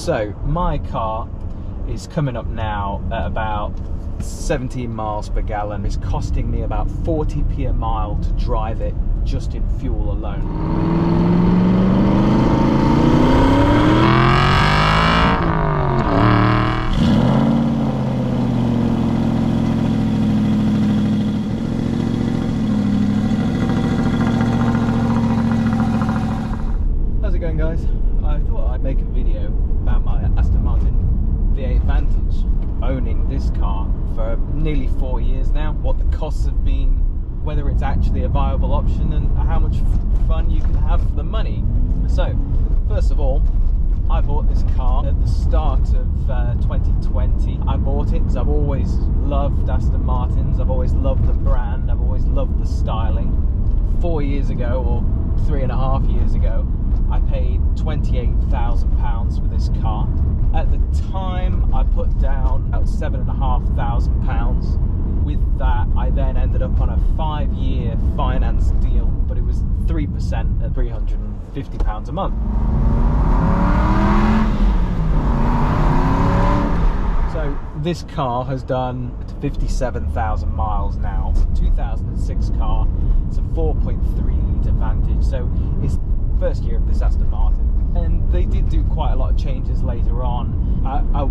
So my car is coming up now at about 17 miles per gallon. It's costing me about 40p a mile to drive it just in fuel alone. Guys, I thought I'd make a video about my Aston Martin V8 Vantage. Owning this car for nearly 4 years now, what the costs have been, whether it's actually a viable option, and how much fun you can have for the money. So, first of all, I bought this car at the start of 2020. I bought it because I've always loved Aston Martins, I've always loved the brand, I've always loved the styling. 4 years ago, or 3.5 years ago, I paid £28,000 for this car. At the time, I put down about £7,500. With that, I then ended up on a 5-year finance deal, but it was 3% at £350 a month. So this car has done 57,000 miles now. It's a 2006 car. It's a 4.3 litre Vantage. So it's first year of this Aston Martin, and they did do quite a lot of changes later on. I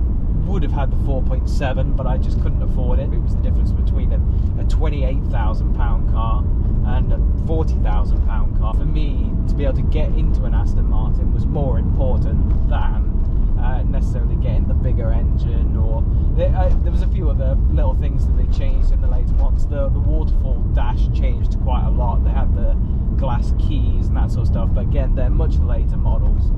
would have had the 4.7, but I just couldn't afford it. It was the difference between a £28,000 car and a £40,000 car. For me, to be able to get into an Aston Martin was more important than necessarily getting the bigger engine, or there was a few other little things that they changed in the later ones. The waterfall dash changed quite a lot. They had the glass keys and that sort of stuff, but again, they're much later models,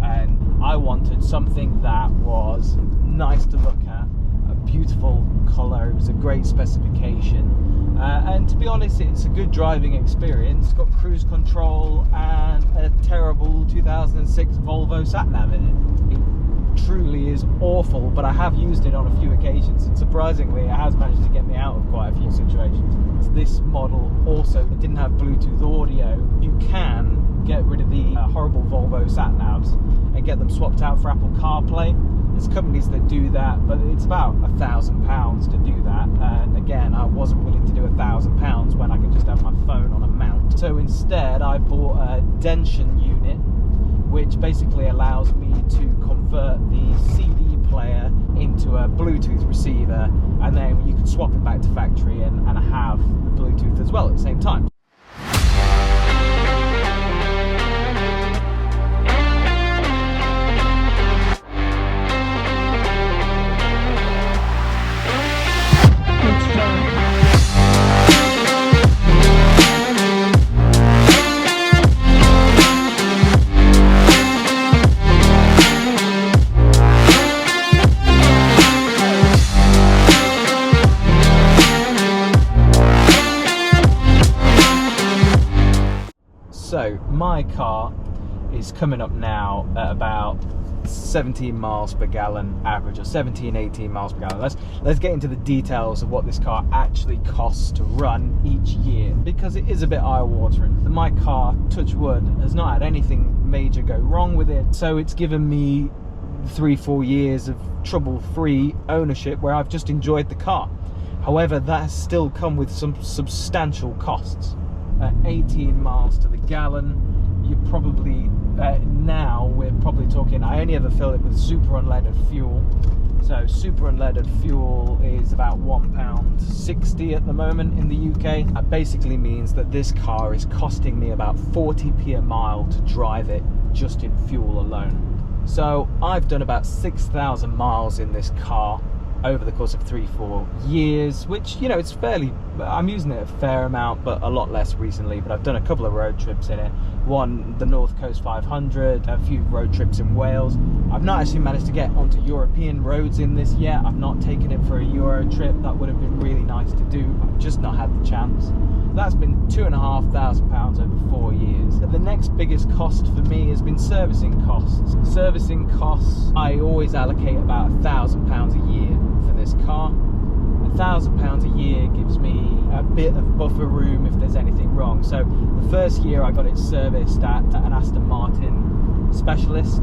and I wanted something that was nice to look at, a beautiful colour. It was a great specification, and to be honest, it's a good driving experience. It's got cruise control and a terrible 2006 Volvo sat-nav in it. It truly is awful, but I have used it on a few occasions, and surprisingly it has managed to get me out of quite a few situations. This model also didn't have Bluetooth audio. You can get rid of the horrible Volvo sat-navs and get them swapped out for Apple CarPlay. There's companies that do that, but it's about £1,000 to do that, and again, I wasn't willing to do £1,000 when I could just have my phone on a mount. So instead I bought a Dention unit, which basically allows me to convert the CD player into a Bluetooth receiver, and then you can swap it back to factory and have the Bluetooth as well at the same time. So my car is coming up now at about 17 miles per gallon average, or 17-18 miles per gallon. Let's get into the details of what this car actually costs to run each year, because it is a bit eye-watering. My car, touch wood, has not had anything major go wrong with it, so it's given me 3-4 years of trouble-free ownership where I've just enjoyed the car. However, that has still come with some substantial costs. At 18 miles to the gallon, you probably now we're probably talking, I only ever fill it with super unleaded fuel. So super unleaded fuel is about £1.60 at the moment in the UK. That basically means that this car is costing me about 40p a mile to drive it just in fuel alone. So I've done about 6,000 miles in this car over the course of 3-4 years, which, you know, it's fairly, I'm using it a fair amount, but a lot less recently. But I've done a couple of road trips in it, one the North Coast 500, a few road trips in Wales. I've not actually managed to get onto European roads in this yet. I've not taken it for a Euro trip. That would have been really nice to do. I've just not had the chance. That's been £2,500 over 4 years. The next biggest cost for me has been servicing costs. Servicing costs, I always allocate about £1,000 a year for this car. £1,000 a year gives me a bit of buffer room if there's anything wrong. So the first year I got it serviced at an Aston Martin specialist,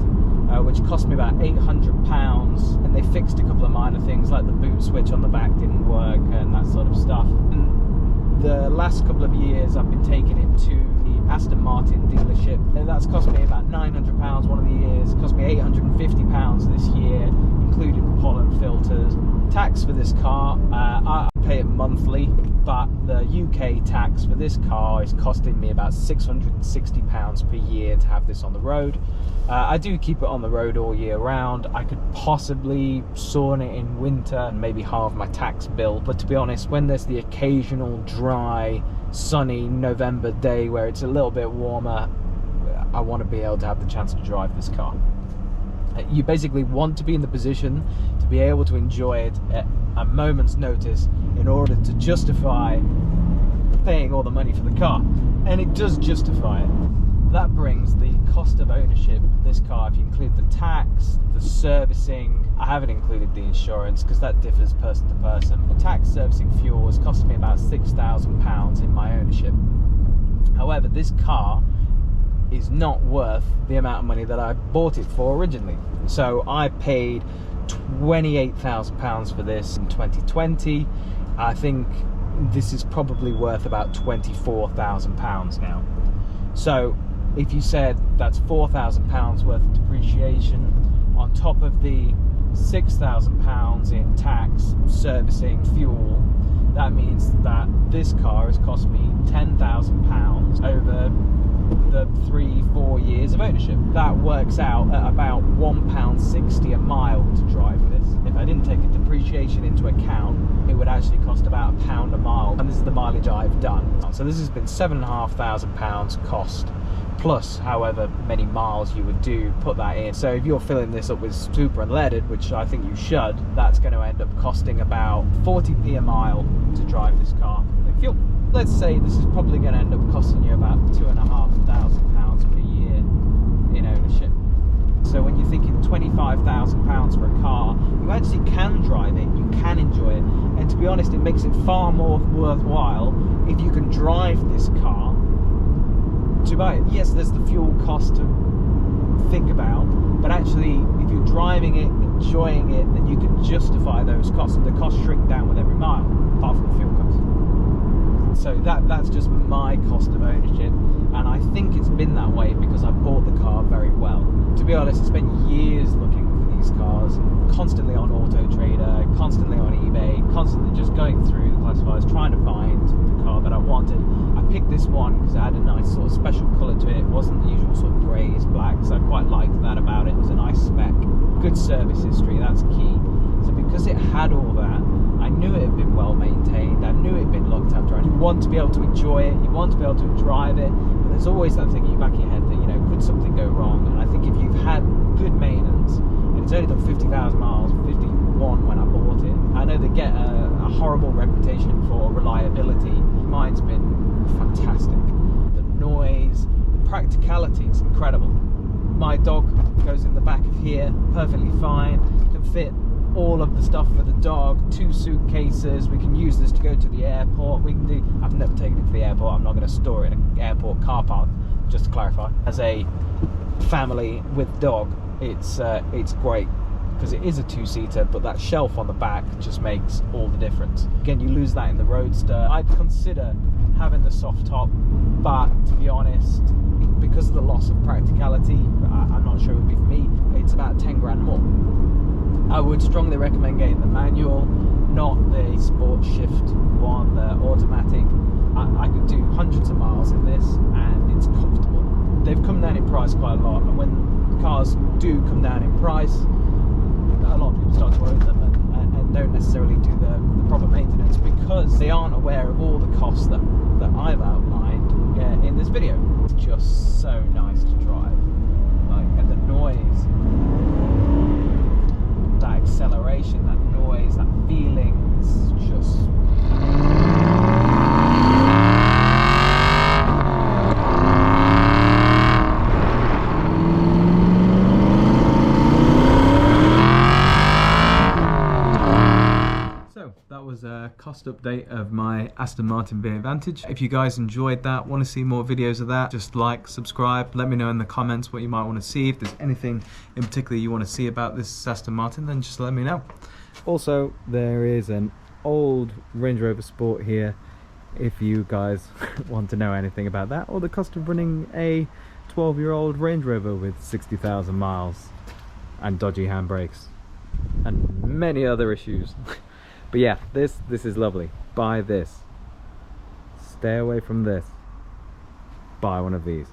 which cost me about £800, and they fixed a couple of minor things like the boot switch on the back didn't work and that sort of stuff. And the last couple of years I've been taking it to the Aston Martin dealership, and that's cost me about £900 one of the years. It cost me £850 this year, including pollen filters. Tax for this car, I pay it monthly, but the UK tax for this car is costing me about £660 per year to have this on the road. I do keep it on the road all year round. I could possibly sawn it in winter and maybe halve my tax bill, but to be honest, when there's the occasional dry, sunny November day where it's a little bit warmer, I want to be able to have the chance to drive this car. You basically want to be in the position to be able to enjoy it at a moment's notice in order to justify paying all the money for the car, and it does justify it. That brings the cost of ownership of this car, if you include the tax, the servicing. I haven't included the insurance because that differs person to person. The tax, servicing, fuel has cost me about £6,000 in my ownership. However, this car is not worth the amount of money that I bought it for originally. So I paid £28,000 for this in 2020. I think this is probably worth about £24,000 now. So if you said that's £4,000 worth of depreciation on top of the £6,000 in tax, servicing, fuel, that means that this car has cost me £10,000 over the 3-4 years of ownership. That works out at about £1.60 a mile to drive this. If I didn't take a depreciation into account, it would actually cost about £1 a mile, and this is the mileage I've done. So this has been £7,500 cost, plus however many miles you would do, put that in. So if you're filling this up with super unleaded, which I think you should, that's going to end up costing about 40p a mile to drive this car in fuel. Let's say this is probably going to end up costing you about £2,500 per year in ownership. So when you're thinking £25,000 for a car, you actually can drive it, you can enjoy it, and to be honest, it makes it far more worthwhile if you can drive this car to buy it. Yes, there's the fuel cost to think about, but actually if you're driving it, enjoying it, then you can justify those costs, and the costs shrink down with every mile, apart from the fuel cost. So that's just my cost of ownership, and I think it's been that way because I bought the car very well. To be honest, I spent years looking for these cars, constantly on Auto Trader, constantly on eBay, constantly just going through the classifieds trying to find the car that I wanted. I picked this one because it had a nice sort of special colour to it. It wasn't the usual sort of greys, blacks. I quite liked that about it. It was a nice spec, good service history, that's key. So because it had all that, I knew it had been well maintained, I knew it had been looked after, and you want to be able to enjoy it, you want to be able to drive it, but there's always that thing in your back of your head that, you know, could something go wrong? And I think if you've had good maintenance, and it's only done 50,000 miles, 51 when I bought it, I know they get a horrible reputation for reliability. Mine's been fantastic. The noise, the practicality, it's incredible. My dog goes in the back of here perfectly fine, can fit all of the stuff for the dog, 2 suitcases. We can use this to go to the airport. We can do, I've never taken it to the airport, I'm not going to store it in an airport car park, just to clarify. As a family with dog, it's great because it is a 2-seater, but that shelf on the back just makes all the difference. Again, you lose that in the Roadster. I'd consider having the soft top, but to be honest, because of the loss of practicality, I'm not sure it would be for me. It's about 10 grand more. I would strongly recommend getting the manual, not the sport shift one, the automatic. I could do hundreds of miles in this, and it's comfortable. They've come down in price quite a lot, and when cars do come down in price, a lot of people start to own them and don't necessarily do the proper maintenance because they aren't aware of all the costs that I've outlined in this video. It's just so nice to drive, and the noise, that acceleration, that noise, that feeling, it's just... So that was cost update of my Aston Martin V8 Vantage. If you guys enjoyed that, want to see more videos of that, just like, subscribe, let me know in the comments what you might want to see. If there's anything in particular you want to see about this Aston Martin, then just let me know. Also, there is an old Range Rover Sport here if you guys want to know anything about that, or the cost of running a 12-year-old Range Rover with 60,000 miles and dodgy handbrakes and many other issues. But yeah, this is lovely. Buy this. Stay away from this. Buy one of these.